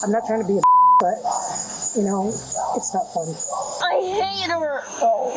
I'm not trying to be a but, you know, it's not fun. I hate her. Oh.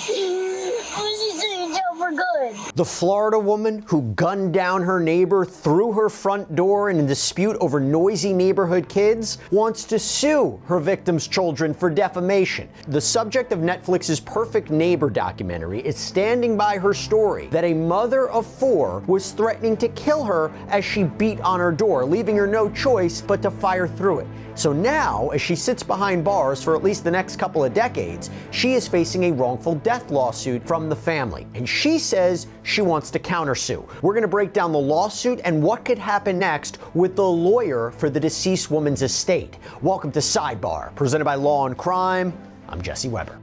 She's in jail for good. The Florida woman who gunned down her neighbor through her front door in a dispute over noisy neighborhood kids wants to sue her victim's children for defamation. The subject of Netflix's Perfect Neighbor documentary is standing by her story that a mother of 4 was threatening to kill her as she beat on her door, leaving her no choice but to fire through it. So now, as she sits behind bars for at least the next couple of decades, she is facing a wrongful death lawsuit from the family. And she says she wants to countersue. We're going to break down the lawsuit and what could happen next with the lawyer for the deceased woman's estate. Welcome to Sidebar, presented by Law&Crime. I'm Jesse Weber.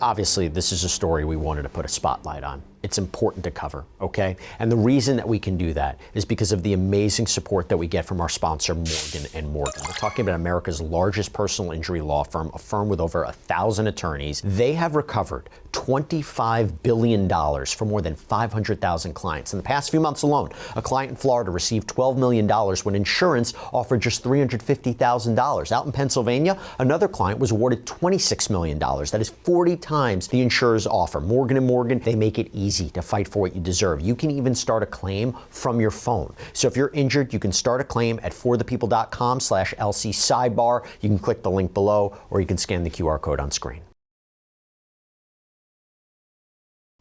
Obviously, this is a story we wanted to put a spotlight on. It's important to cover, okay? And the reason that we can do that is because of the amazing support that we get from our sponsor, Morgan & Morgan. We're talking about America's largest personal injury law firm, a firm with over 1,000 attorneys. They have recovered $25 billion for more than 500,000 clients. In the past few months alone, a client in Florida received $12 million when insurance offered just $350,000. Out in Pennsylvania, another client was awarded $26 million. That is 40 times the insurer's offer. Morgan & Morgan, they make it easy to fight for what you deserve. You can even start a claim from your phone. So if you're injured, you can start a claim at forthepeople.com/LC Sidebar. You can click the link below, or you can scan the QR code on screen.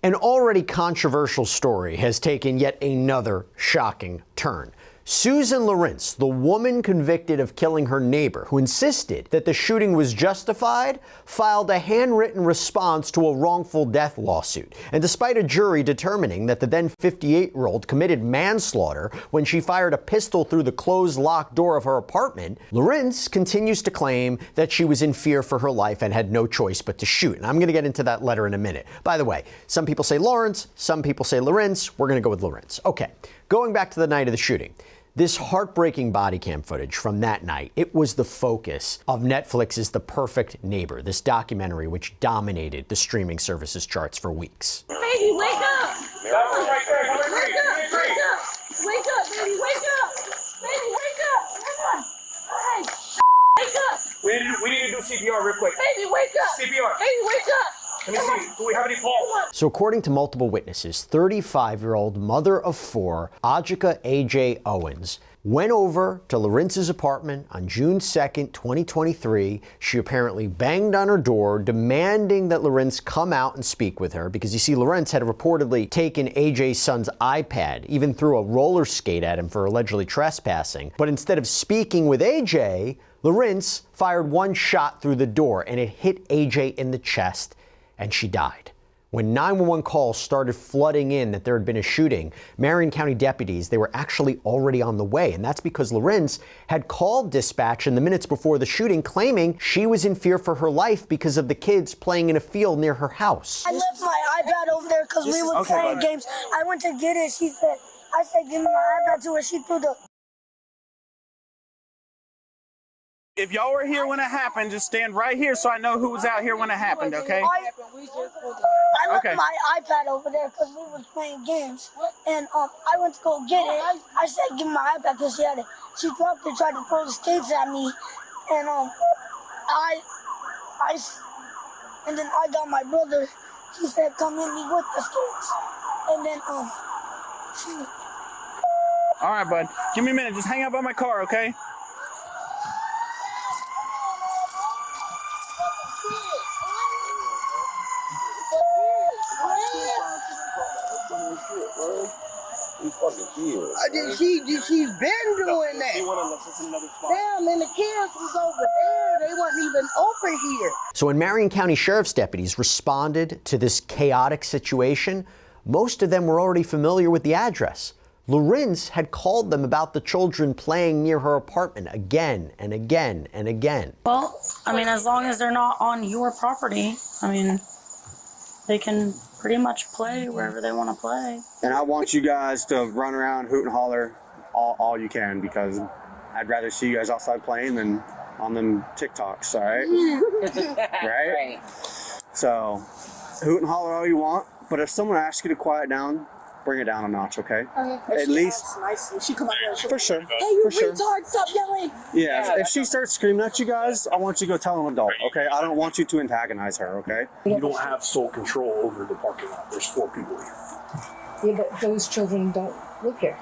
An already controversial story has taken yet another shocking turn. Susan Lorincz, the woman convicted of killing her neighbor, who insisted that the shooting was justified, filed a handwritten response to a wrongful death lawsuit. And despite a jury determining that the then 58-year-old committed manslaughter when she fired a pistol through the closed locked door of her apartment, Lorincz continues to claim that she was in fear for her life and had no choice but to shoot. And I'm going to get into that letter in a minute. By the way, some people say Lawrence, some people say Lorincz. We're going to go with Lorincz. Okay, going back to the night of the shooting. This heartbreaking body cam footage from that night, it was the focus of Netflix's The Perfect Neighbor, this documentary which dominated the streaming services charts for weeks. Baby, wake up! Wake up! Wake up! Wake up, baby, wake up! Baby, wake up! Come on! Hey, wake up! We need to do CPR real quick. Baby, wake up! CPR. Baby, wake up! Let me see. Do we have any pulse? So according to multiple witnesses, 35-year-old mother of 4, AJ Owens, went over to Lorintz's apartment on June 2nd, 2023. She apparently banged on her door, demanding that Lorincz come out and speak with her, because you see, Lorincz had reportedly taken AJ's son's iPad, even threw a roller skate at him for allegedly trespassing. But instead of speaking with AJ, Lorincz fired one shot through the door, and it hit AJ in the chest, and she died. When 911 calls started flooding in that there had been a shooting, Marion County deputies, they were actually already on the way. And that's because Lorincz had called dispatch in the minutes before the shooting, claiming she was in fear for her life because of the kids playing in a field near her house. I left my iPad over there because we were playing games. I went to get it. I said, give me my iPad to her. She threw the... If y'all were here when it happened, just stand right here so I know who was out here when it happened, okay? I left my iPad over there because we were playing games. And I went to go get it. I said, give me my iPad because she had it. She dropped it, tried to throw the skates at me. And and then I got my brother. He said, come hit me with the skates. And then, All right, bud. Give me a minute. Just hang out by my car, okay? She's been doing that. Damn, and the kids was over there. They wasn't even over here. So when Marion County Sheriff's deputies responded to this chaotic situation, most of them were already familiar with the address. Lorincz had called them about the children playing near her apartment again and again and again. Well, I mean, as long as they're not on your property, I mean, they can pretty much play wherever they want to play. And I want you guys to run around, hoot and holler all you can, because I'd rather see you guys outside playing than on them TikToks, all right? Right? So, hoot and holler all you want, but if someone asks you to quiet down, bring it down a notch, okay? Okay. At least, Nicely. She come out there and she'll for sure. Hey, you for sure. retard, stop yelling. Yeah, if she starts screaming at you guys, I want you to go tell an adult, okay? I don't want you to antagonize her, okay? You don't have sole control over the parking lot. There's 4 people here. Yeah, but those children don't live here.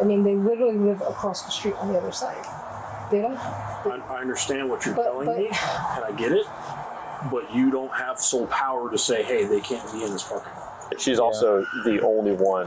I mean, they literally live across the street on the other side. They don't. I understand what you're But- telling me, and I get it, but you don't have sole power to say, hey, they can't be in this parking lot. She's also the only one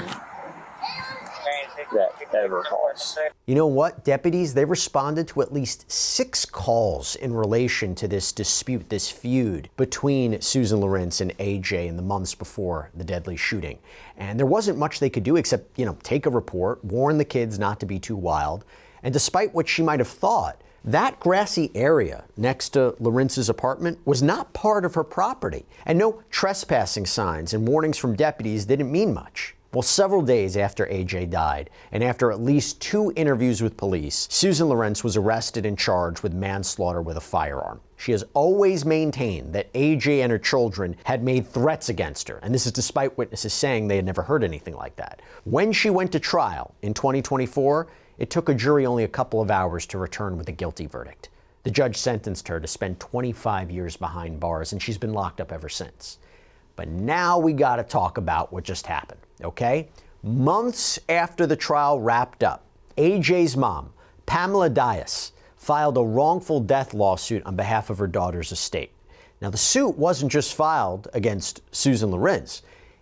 that ever calls. You know what, deputies? They responded to at least 6 calls in relation to this dispute, this feud between Susan Lorincz and AJ in the months before the deadly shooting. And there wasn't much they could do except, take a report, warn the kids not to be too wild. And despite what she might have thought, that grassy area next to Lorintz's apartment was not part of her property. And no trespassing signs and warnings from deputies didn't mean much. Well, several days after AJ died, and after at least 2 interviews with police, Susan Lorincz was arrested and charged with manslaughter with a firearm. She has always maintained that AJ and her children had made threats against her, and this is despite witnesses saying they had never heard anything like that. When she went to trial in 2024, it took a jury only a couple of hours to return with a guilty verdict. The judge sentenced her to spend 25 years behind bars, and she's been locked up ever since. But now we got to talk about what just happened, okay? Months after the trial wrapped up, AJ's mom, Pamela Dias, filed a wrongful death lawsuit on behalf of her daughter's estate. Now, the suit wasn't just filed against Susan Lorincz.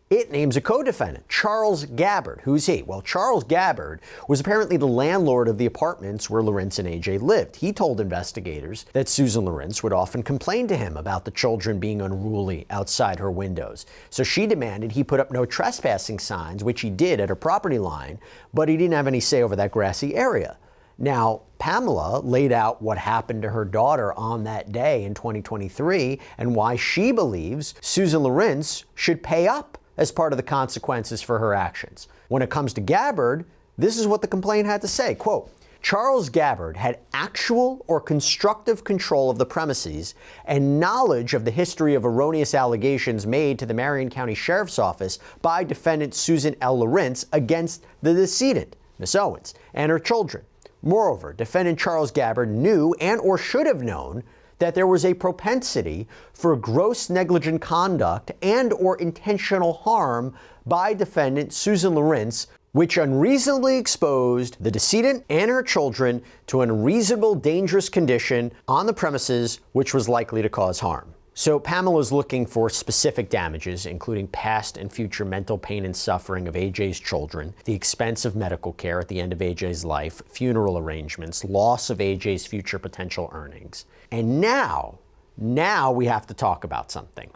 It names a co-defendant, Charles Gabbard. Who's he? Well, Charles Gabbard was apparently the landlord of the apartments where Lorincz and AJ lived. He told investigators that Susan Lorincz would often complain to him about the children being unruly outside her windows. So she demanded he put up no trespassing signs, which he did at her property line, but he didn't have any say over that grassy area. Now, Pamela laid out what happened to her daughter on that day in 2023 and why she believes Susan Lorincz should pay up as part of the consequences for her actions. When it comes to Gabbard, this is what the complaint had to say, quote, Charles Gabbard had actual or constructive control of the premises and knowledge of the history of erroneous allegations made to the Marion County Sheriff's Office by defendant Susan L. Lorincz against the decedent, Miss Owens, and her children. Moreover, defendant Charles Gabbard knew and or should have known that there was a propensity for gross negligent conduct and or intentional harm by defendant Susan Lorincz, which unreasonably exposed the decedent and her children to an unreasonable dangerous condition on the premises which was likely to cause harm. So Pamela is looking for specific damages, including past and future mental pain and suffering of AJ's children, the expense of medical care at the end of AJ's life, funeral arrangements, loss of AJ's future potential earnings. And now we have to talk about something.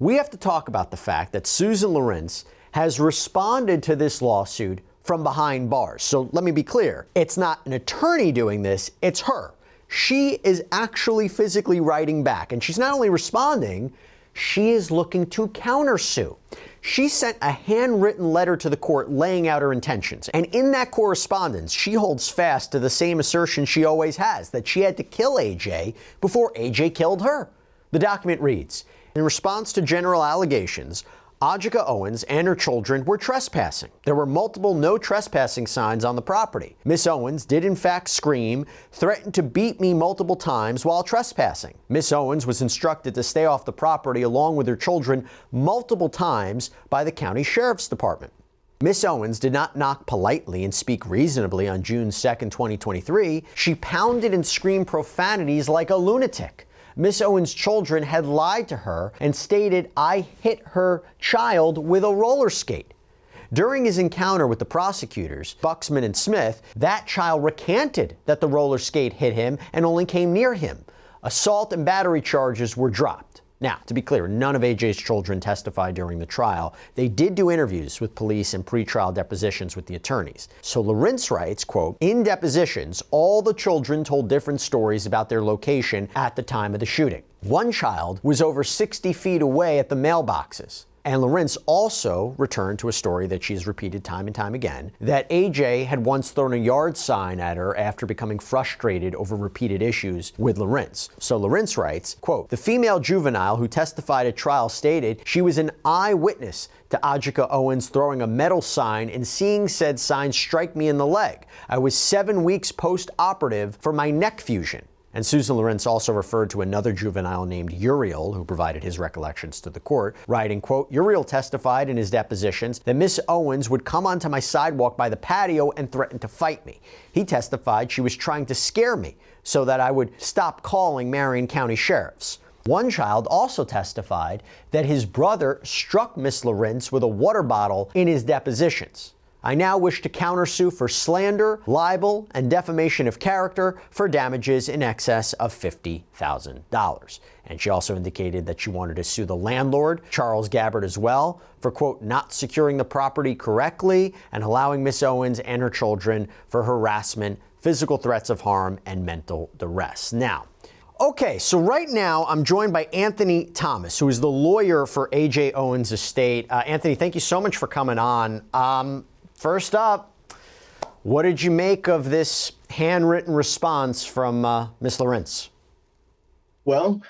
We have to talk about the fact that Susan Lorincz has responded to this lawsuit from behind bars. So let me be clear. It's not an attorney doing this, it's her. She is actually physically writing back, and she's not only responding, she is looking to countersue. She sent a handwritten letter to the court laying out her intentions, and in that correspondence, she holds fast to the same assertion she always has, that she had to kill AJ before AJ killed her. The document reads, in response to general allegations, AJ Owens and her children were trespassing. There were multiple no trespassing signs on the property. Miss Owens did in fact scream, threatened to beat me multiple times while trespassing. Miss Owens was instructed to stay off the property along with her children multiple times by the county sheriff's department. Miss Owens did not knock politely and speak reasonably on June 2nd, 2023. She pounded and screamed profanities like a lunatic. Miss Owens' children had lied to her and stated, I hit her child with a roller skate. During his encounter with the prosecutors, Buxman and Smith, that child recanted that the roller skate hit him and only came near him. Assault and battery charges were dropped. Now, to be clear, none of AJ's children testified during the trial. They did do interviews with police and pretrial depositions with the attorneys. So Lorincz writes, quote, in depositions, all the children told different stories about their location at the time of the shooting. One child was over 60 feet away at the mailboxes. And Lorincz also returned to a story that she's repeated time and time again, that AJ had once thrown a yard sign at her after becoming frustrated over repeated issues with Lorincz. So Lorincz writes, quote, "The female juvenile who testified at trial stated she was an eyewitness to AJ Owens throwing a metal sign and seeing said sign strike me in the leg. I was 7 weeks post-operative for my neck fusion." And Susan Lorincz also referred to another juvenile named Uriel, who provided his recollections to the court, writing, quote, "Uriel testified in his depositions that Miss Owens would come onto my sidewalk by the patio and threaten to fight me. He testified she was trying to scare me so that I would stop calling Marion County sheriffs." One child also testified that his brother struck Miss Lorincz with a water bottle in his depositions. "I now wish to countersue for slander, libel, and defamation of character for damages in excess of $50,000. And she also indicated that she wanted to sue the landlord, Charles Gabbard, as well, for, quote, "not securing the property correctly and allowing Miss Owens and her children for harassment, physical threats of harm, and mental duress." Now, okay, so right now I'm joined by Anthony Thomas, who is the lawyer for AJ Owens Estate. Anthony, thank you so much for coming on. First up, what did you make of this handwritten response from Miss Lorincz? Well,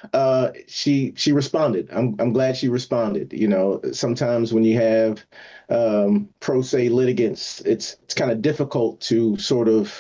she responded. I'm glad she responded. You know, sometimes when you have pro se litigants, it's kind of difficult to sort of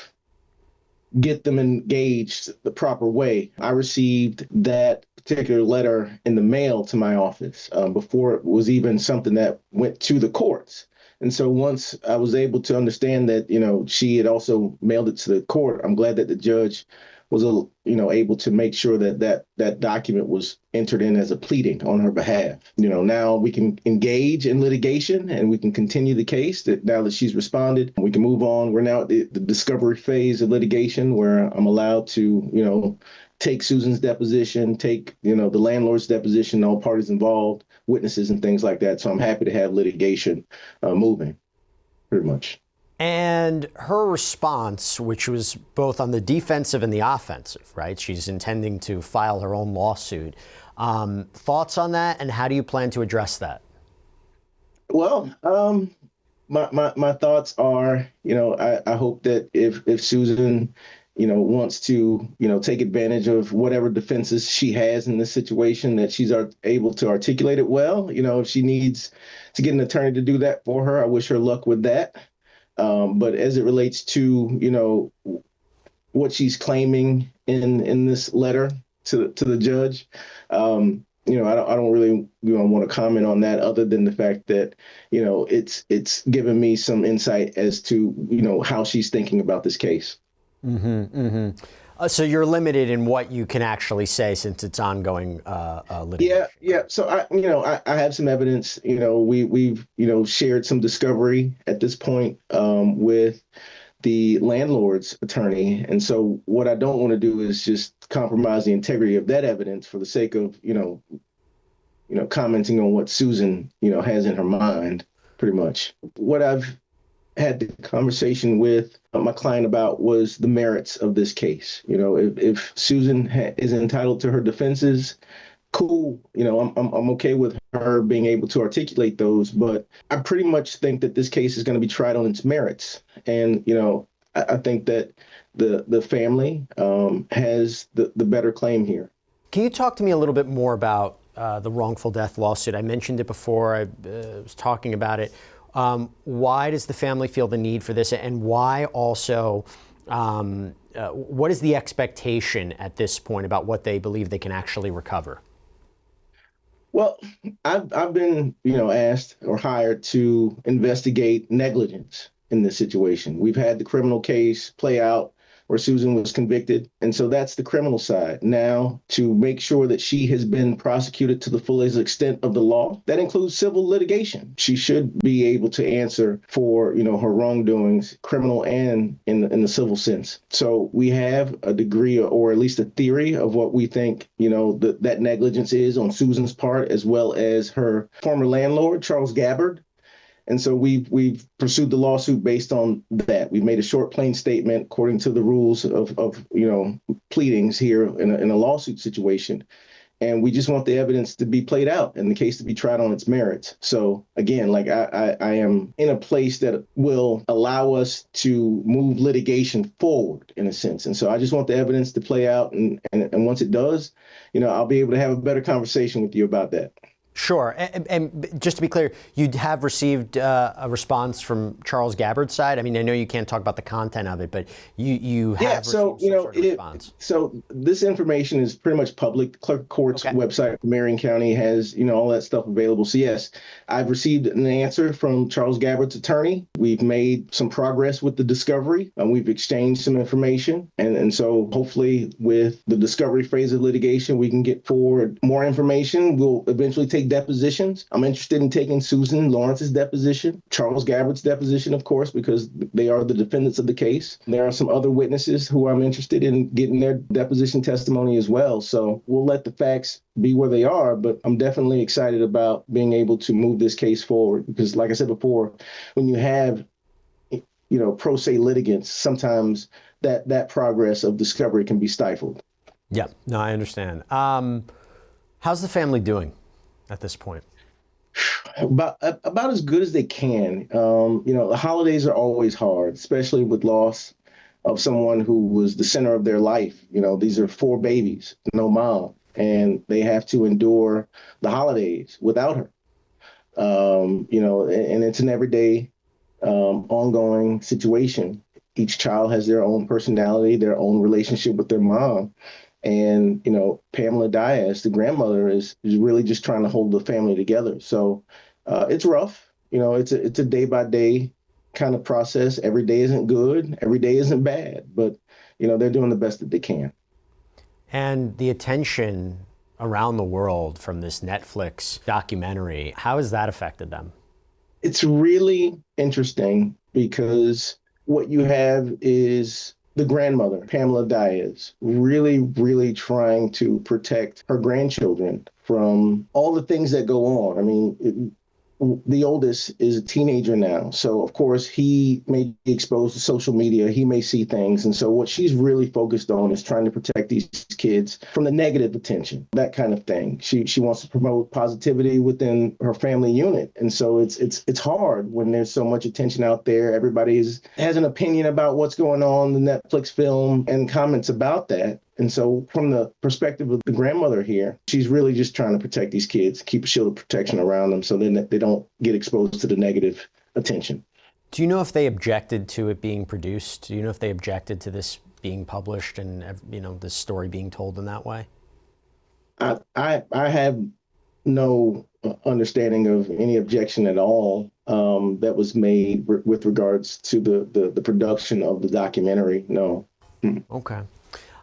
get them engaged the proper way. I received that particular letter in the mail to my office before it was even something that went to the courts. And so once I was able to understand that, you know, she had also mailed it to the court, I'm glad that the judge was, you know, able to make sure that that document was entered in as a pleading on her behalf. You know, now we can engage in litigation and we can continue the case that now that she's responded, we can move on. We're now at the discovery phase of litigation where I'm allowed to, you know, take Susan's deposition, take, you know, the landlord's deposition, all parties involved, witnesses and things like that. So I'm happy to have litigation moving, pretty much. And her response, which was both on the defensive and the offensive, right? She's intending to file her own lawsuit. Thoughts on that, and how do you plan to address that? Well, my thoughts are, you know, I hope that if Susan, you know, wants to, you know, take advantage of whatever defenses she has in this situation, that she's able to articulate it well. You know, if she needs to get an attorney to do that for her, I wish her luck with that. But as it relates to, you know, what she's claiming in this letter to the judge, you know, I don't really, you know, want to comment on that other than the fact that, you know, it's given me some insight as to, you know, how she's thinking about this case. So you're limited in what you can actually say since it's ongoing litigation. Yeah. So I have some evidence. You know, we've you know, shared some discovery at this point with the landlord's attorney, and so what I don't want to do is just compromise the integrity of that evidence for the sake of you know commenting on what Susan has in her mind. Pretty much what I've had the conversation with my client about was the merits of this case. You know, if Susan is entitled to her defenses, cool. You know, I'm okay with her being able to articulate those, but I pretty much think that this case is going to be tried on its merits. And, you know, I think that the family has the better claim here. Can you talk to me a little bit more about the wrongful death lawsuit? I mentioned it before. I was talking about it. Why does the family feel the need for this, and why also, what is the expectation at this point about what they believe they can actually recover? Well, I've been, asked or hired to investigate negligence in this situation. We've had the criminal case play out where Susan was convicted. And so that's the criminal side. Now, to make sure that she has been prosecuted to the fullest extent of the law, that includes civil litigation. She should be able to answer for, her wrongdoings, criminal and in the civil sense. So we have a degree or at least a theory of what we think, that negligence is on Susan's part, as well as her former landlord, Charles Gabbard. And so we've pursued the lawsuit based on that. We've made a short, plain statement according to the rules of pleadings here in a lawsuit situation. And we just want the evidence to be played out and the case to be tried on its merits. So again, like I am in a place that will allow us to move litigation forward in a sense. And so I just want the evidence to play out. And once it does, I'll be able to have a better conversation with you about that. Sure. And just to be clear, you have received a response from Charles Gabbard's side. I mean, I know you can't talk about the content of it, but you have received some sort of response. So this information is pretty much public. Clerk of Court's website for Marion County has, all that stuff available. So yes, I've received an answer from Charles Gabbard's attorney. We've made some progress with the discovery and we've exchanged some information. And so hopefully with the discovery phase of litigation, we can get forward more information. We'll eventually take depositions. I'm interested in taking Susan Lawrence's deposition, Charles Gabbard's deposition, of course, because they are the defendants of the case. There are some other witnesses who I'm interested in getting their deposition testimony as well. So we'll let the facts be where they are, but I'm definitely excited about being able to move this case forward because, like I said before, when you have, pro se litigants, sometimes that progress of discovery can be stifled. Yeah, no, I understand. How's the family doing at this point? About as good as they can. The holidays are always hard, especially with loss of someone who was the center of their life. These are 4 babies, no mom, and they have to endure the holidays without her. And it's an everyday, ongoing situation. Each child has their own personality, their own relationship with their mom. And, Pamela Diaz, the grandmother, is really just trying to hold the family together. So it's rough. It's a day by day kind of process. Every day isn't good. Every day isn't bad. But, they're doing the best that they can. And the attention around the world from this Netflix documentary, how has that affected them? It's really interesting because what you have is the grandmother, Pamela Diaz, really, really trying to protect her grandchildren from all the things that go on. I mean, the oldest is a teenager now. So, of course, he may be exposed to social media. He may see things. And so what she's really focused on is trying to protect these kids from the negative attention, that kind of thing. She wants to promote positivity within her family unit. And so it's hard when there's so much attention out there. Everybody has an opinion about what's going on in the Netflix film and comments about that. And so from the perspective of the grandmother here, she's really just trying to protect these kids, keep a shield of protection around them so then they don't get exposed to the negative attention. Do you know if they objected to it being produced? Do you know if they objected to this being published and, this story being told in that way? I have no understanding of any objection at all that was made with regards to the production of the documentary. No. Okay.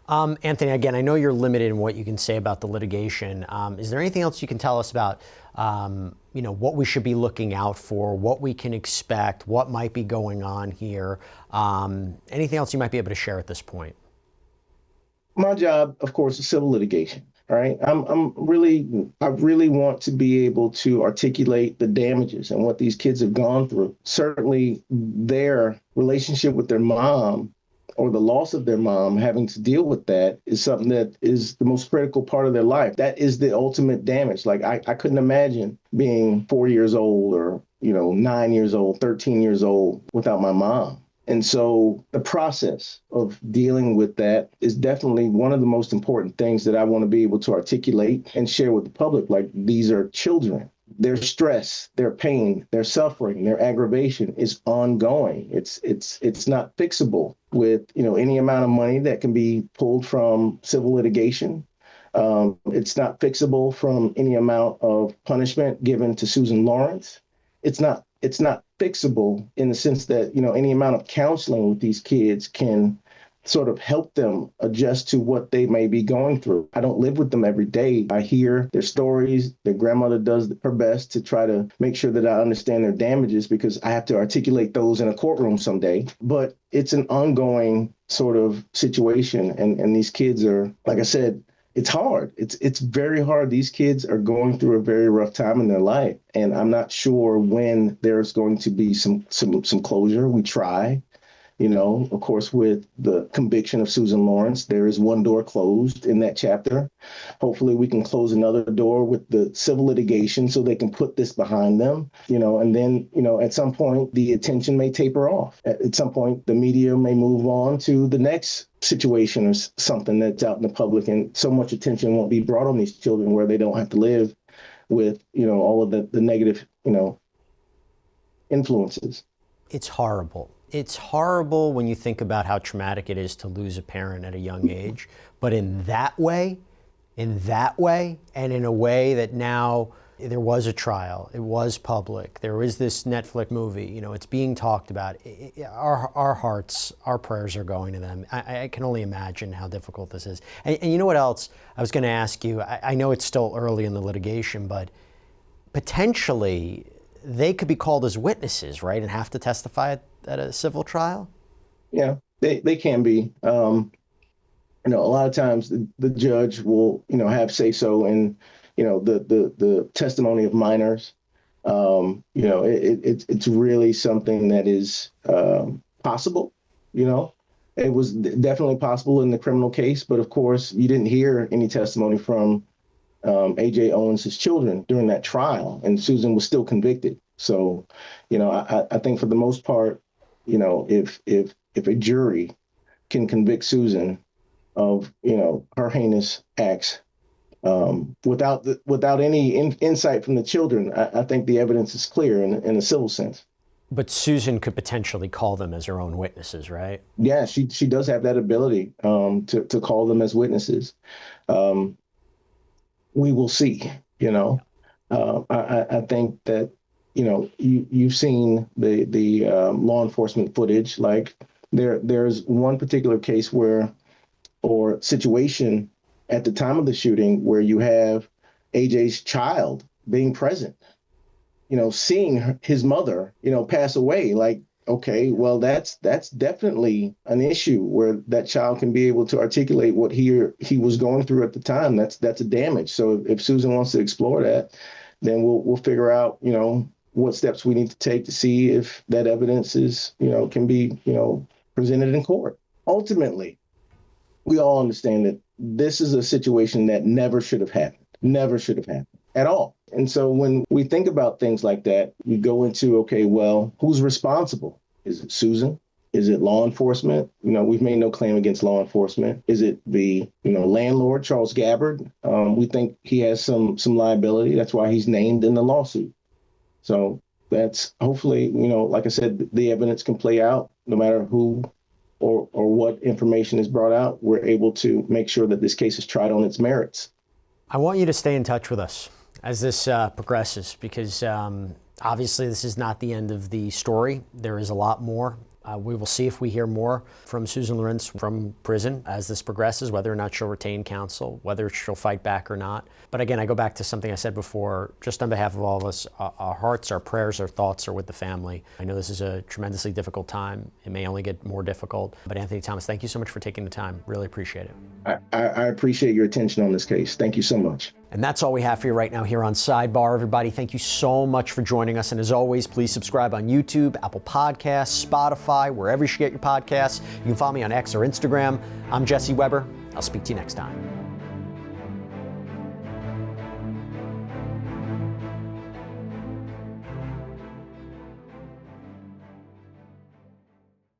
Anthony, again, I know you're limited in what you can say about the litigation. Is there anything else you can tell us about, what we should be looking out for, what we can expect, what might be going on here? Anything else you might be able to share at this point? My job, of course, is civil litigation. All right. I really want to be able to articulate the damages and what these kids have gone through. Certainly their relationship with their mom or the loss of their mom, having to deal with that is something that is the most critical part of their life. That is the ultimate damage. Like I couldn't imagine being 4 years old or, 9 years old, 13 years old without my mom. And so the process of dealing with that is definitely one of the most important things that I want to be able to articulate and share with the public. Like, these are children. Their stress, their pain, their suffering, their aggravation is ongoing. It's not fixable with, any amount of money that can be pulled from civil litigation. It's not fixable from any amount of punishment given to Susan Lawrence. It's not fixable in the sense that, any amount of counseling with these kids can sort of help them adjust to what they may be going through. I don't live with them every day. I hear their stories. Their grandmother does her best to try to make sure that I understand their damages because I have to articulate those in a courtroom someday. But it's an ongoing sort of situation. And these kids are, like I said, it's hard. It's very hard. These kids are going through a very rough time in their life. And I'm not sure when there's going to be some closure. We try. You know, of course, with the conviction of Susan Lorincz, there is one door closed in that chapter. Hopefully we can close another door with the civil litigation so they can put this behind them, you know, and then, you know, at some point the attention may taper off. At some point, the media may move on to the next situation or something that's out in the public, and so much attention won't be brought on these children where they don't have to live with, you know, all of the negative, you know, influences. It's horrible. It's horrible when you think about how traumatic it is to lose a parent at a young age, but in that way, and in a way that now there was a trial, it was public, there is this Netflix movie, you know, it's being talked about. Our hearts, our prayers are going to them. I can only imagine how difficult this is. And you know what else I was going to ask you? I know it's still early in the litigation, but potentially they could be called as witnesses, right, and have to testify at a civil trial? Yeah, they can be. You know, a lot of times the judge will, you know, have say so in, you know, the testimony of minors. You know, it's really something that is possible. You know, it was definitely possible in the criminal case, but of course you didn't hear any testimony from AJ Owens' children during that trial, and Susan was still convicted. So, you know, I think for the most part, you know, if a jury can convict Susan of, you know, her heinous acts without any insight from the children, I think the evidence is clear in a civil sense. But Susan could potentially call them as her own witnesses, right? Yeah, she does have that ability to call them as witnesses. We will see, you know. I think that, you know, you've seen the law enforcement footage. Like there's one particular case or situation at the time of the shooting where you have AJ's child being present, you know, seeing his mother, you know, pass away. Like, okay, well, that's definitely an issue where that child can be able to articulate what he was going through at the time. That's a damage. So if Susan wants to explore that, then we'll figure out, you know, what steps we need to take to see if that evidence is, you know, can be, you know, presented in court. Ultimately, we all understand that this is a situation that never should have happened at all. And so when we think about things like that, we go into, okay, well, who's responsible? Is it Susan? Is it law enforcement? You know, we've made no claim against law enforcement. Is it the, you know, landlord, Charles Gabbard? We think he has some liability. That's why he's named in the lawsuit. So that's hopefully, you know, like I said, the evidence can play out no matter who or what information is brought out. We're able to make sure that this case is tried on its merits. I want you to stay in touch with us as this progresses, because obviously this is not the end of the story. There is a lot more. We will see if we hear more from Susan Lorincz from prison as this progresses, whether or not she'll retain counsel, whether she'll fight back or not. But again, I go back to something I said before, just on behalf of all of us, our hearts, our prayers, our thoughts are with the family. I know this is a tremendously difficult time. It may only get more difficult. But Anthony Thomas, thank you so much for taking the time. Really appreciate it. I appreciate your attention on this case. Thank you so much. And that's all we have for you right now here on Sidebar, everybody. Thank you so much for joining us. And as always, please subscribe on YouTube, Apple Podcasts, Spotify, wherever you should get your podcasts. You can follow me on X or Instagram. I'm Jesse Weber. I'll speak to you next time.